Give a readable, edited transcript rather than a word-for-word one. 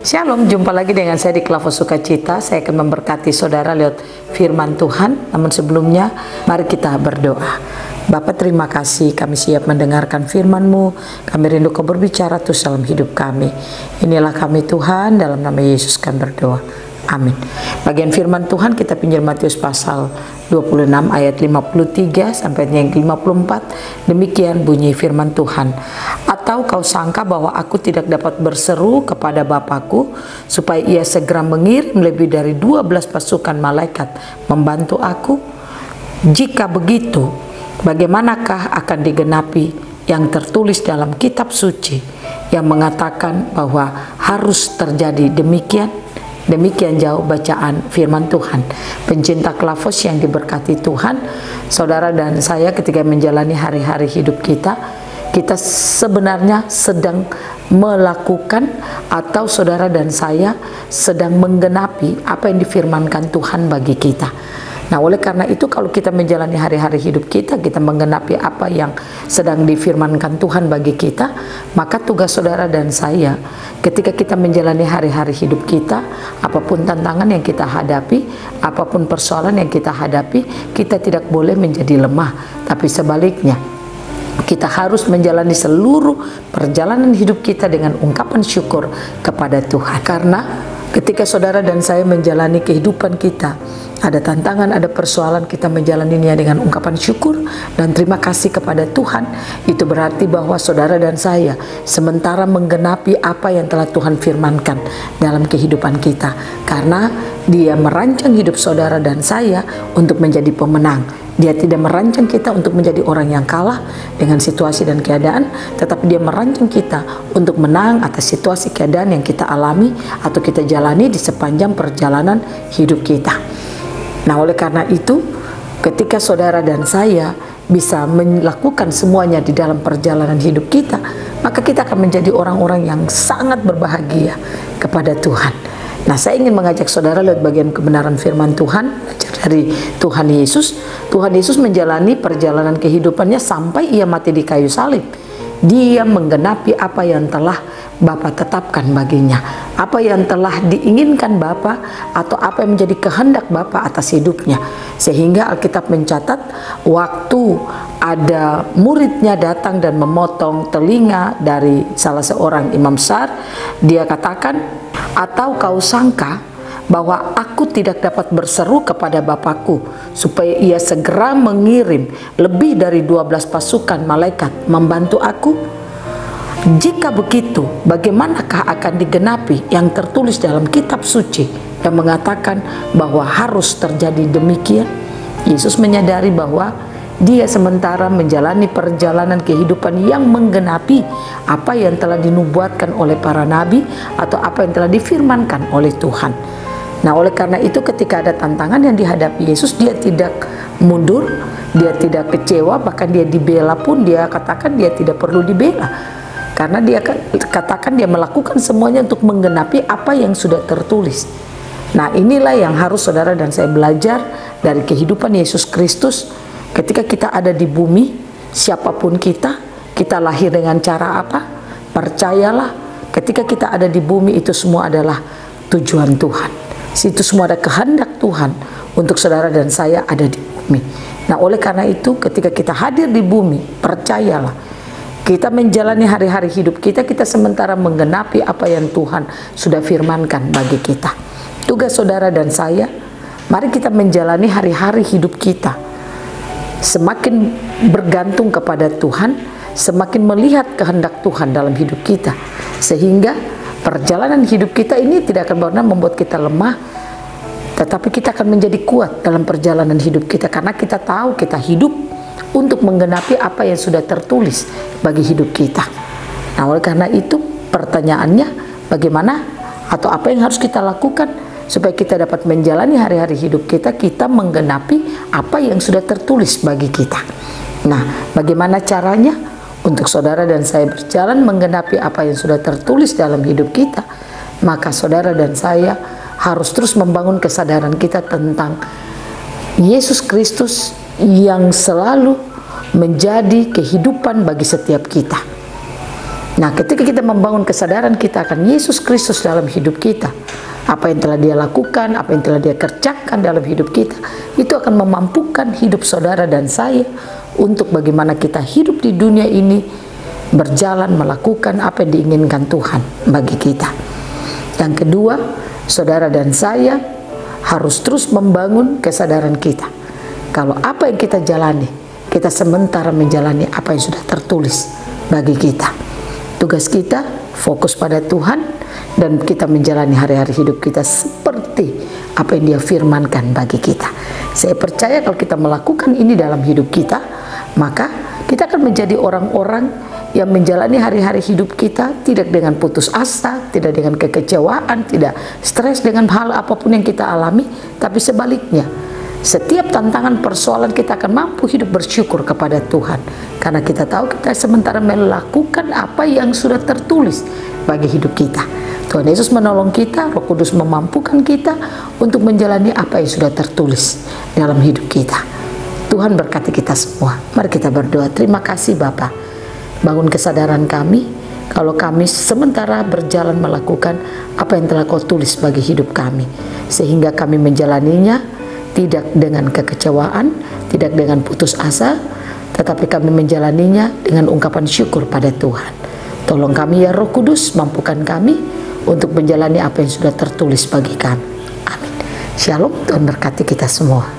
Shalom, jumpa lagi dengan saya di Klavos Sukacita. Saya akan memberkati saudara lewat firman Tuhan. Namun sebelumnya, mari kita berdoa. Bapa, terima kasih, kami siap mendengarkan firman-Mu. Kami rindu Kau berbicara Tuhan dalam hidup kami. Inilah kami Tuhan, dalam nama Yesus kami berdoa. Amin. Bagian firman Tuhan kita pinjam Matius pasal 26 ayat 53 sampai yang 54. Demikian bunyi firman Tuhan. Atau kau sangka bahwa aku tidak dapat berseru kepada Bapakku supaya ia segera mengirim lebih dari 12 pasukan malaikat membantu aku? Jika begitu, bagaimanakah akan digenapi yang tertulis dalam kitab suci yang mengatakan bahwa harus terjadi demikian? Demikian jauh bacaan firman Tuhan. Pencinta Klavos yang diberkati Tuhan, saudara dan saya ketika menjalani hari-hari hidup kita sebenarnya sedang melakukan atau saudara dan saya sedang menggenapi apa yang difirmankan Tuhan bagi kita. Nah, oleh karena itu kalau kita menjalani hari-hari hidup kita menggenapi apa yang sedang difirmankan Tuhan bagi kita, maka tugas saudara dan saya ketika kita menjalani hari-hari hidup kita, apapun tantangan yang kita hadapi, apapun persoalan yang kita hadapi, kita tidak boleh menjadi lemah, tapi sebaliknya kita harus menjalani seluruh perjalanan hidup kita dengan ungkapan syukur kepada Tuhan. Karena ketika saudara dan saya menjalani kehidupan kita, ada tantangan, ada persoalan, kita menjalaninya dengan ungkapan syukur dan terima kasih kepada Tuhan. Itu berarti bahwa saudara dan saya sementara menggenapi apa yang telah Tuhan firmankan dalam kehidupan kita. Karena Dia merancang hidup saudara dan saya untuk menjadi pemenang. Dia tidak merancang kita untuk menjadi orang yang kalah dengan situasi dan keadaan, tetapi Dia merancang kita untuk menang atas situasi keadaan yang kita alami atau kita jalani di sepanjang perjalanan hidup kita. Nah, oleh karena itu, ketika saudara dan saya bisa melakukan semuanya di dalam perjalanan hidup kita, maka kita akan menjadi orang-orang yang sangat berbahagia kepada Tuhan. Nah, saya ingin mengajak saudara lewat bagian kebenaran firman Tuhan, belajar dari Tuhan Yesus. Tuhan Yesus menjalani perjalanan kehidupannya sampai Ia mati di kayu salib. Dia menggenapi apa yang telah Bapa tetapkan baginya, apa yang telah diinginkan Bapa atau apa yang menjadi kehendak Bapa atas hidupnya. Sehingga Alkitab mencatat waktu ada muridnya datang dan memotong telinga dari salah seorang imam besar, dia katakan, atau kau sangka bahwa aku tidak dapat berseru kepada Bapakku supaya ia segera mengirim lebih dari 12 pasukan malaikat membantu aku? Jika begitu, bagaimanakah akan digenapi yang tertulis dalam kitab suci yang mengatakan bahwa harus terjadi demikian? Yesus menyadari bahwa Dia sementara menjalani perjalanan kehidupan yang menggenapi apa yang telah dinubuatkan oleh para nabi atau apa yang telah difirmankan oleh Tuhan. Nah, oleh karena itu ketika ada tantangan yang dihadapi Yesus, Dia tidak mundur, Dia tidak kecewa, bahkan Dia dibela pun Dia katakan Dia tidak perlu dibela. Karena Dia katakan Dia melakukan semuanya untuk menggenapi apa yang sudah tertulis. Nah, inilah yang harus saudara dan saya belajar dari kehidupan Yesus Kristus. Ketika kita ada di bumi, siapapun kita lahir dengan cara apa? Percayalah, ketika kita ada di bumi itu semua adalah tujuan Tuhan. Itu semua ada kehendak Tuhan untuk saudara dan saya ada di bumi. Nah, oleh karena itu ketika kita hadir di bumi, percayalah, kita menjalani hari-hari hidup kita sementara menggenapi apa yang Tuhan sudah firmankan bagi kita. Tugas saudara dan saya, mari kita menjalani hari-hari hidup kita semakin bergantung kepada Tuhan, semakin melihat kehendak Tuhan dalam hidup kita, sehingga perjalanan hidup kita ini tidak akan pernah membuat kita lemah, tetapi kita akan menjadi kuat dalam perjalanan hidup kita, karena kita tahu kita hidup untuk menggenapi apa yang sudah tertulis bagi hidup kita. Nah, oleh karena itu pertanyaannya, bagaimana atau apa yang harus kita lakukan supaya kita dapat menjalani hari-hari hidup kita menggenapi apa yang sudah tertulis bagi kita. Nah, bagaimana caranya untuk saudara dan saya berjalan menggenapi apa yang sudah tertulis dalam hidup kita? Maka saudara dan saya harus terus membangun kesadaran kita tentang Yesus Kristus yang selalu menjadi kehidupan bagi setiap kita. Nah, ketika kita membangun kesadaran kita akan Yesus Kristus dalam hidup kita, apa yang telah Dia lakukan, apa yang telah Dia kerjakan dalam hidup kita, itu akan memampukan hidup saudara dan saya untuk bagaimana kita hidup di dunia ini, berjalan melakukan apa yang diinginkan Tuhan bagi kita. Yang kedua, saudara dan saya harus terus membangun kesadaran kita. Kalau apa yang kita jalani, kita sementara menjalani apa yang sudah tertulis bagi kita. Tugas kita fokus pada Tuhan dan kita menjalani hari-hari hidup kita seperti apa yang Dia firmankan bagi kita. Saya percaya kalau kita melakukan ini dalam hidup kita, maka kita akan menjadi orang-orang yang menjalani hari-hari hidup kita tidak dengan putus asa, tidak dengan kekecewaan, tidak stres dengan hal apapun yang kita alami, tapi sebaliknya. Setiap tantangan persoalan kita akan mampu hidup bersyukur kepada Tuhan. Karena kita tahu kita sementara melakukan apa yang sudah tertulis bagi hidup kita. Tuhan Yesus menolong kita, Roh Kudus memampukan kita untuk menjalani apa yang sudah tertulis dalam hidup kita. Tuhan berkati kita semua. Mari kita berdoa. Terima kasih Bapa. Bangun kesadaran kami kalau kami sementara berjalan melakukan apa yang telah Kau tulis bagi hidup kami. Sehingga kami menjalaninya tidak dengan kekecewaan, tidak dengan putus asa, tetapi kami menjalaninya dengan ungkapan syukur pada Tuhan. Tolong kami ya Roh Kudus, mampukan kami untuk menjalani apa yang sudah tertulis bagi kami. Amin. Shalom, Tuhan berkati kita semua.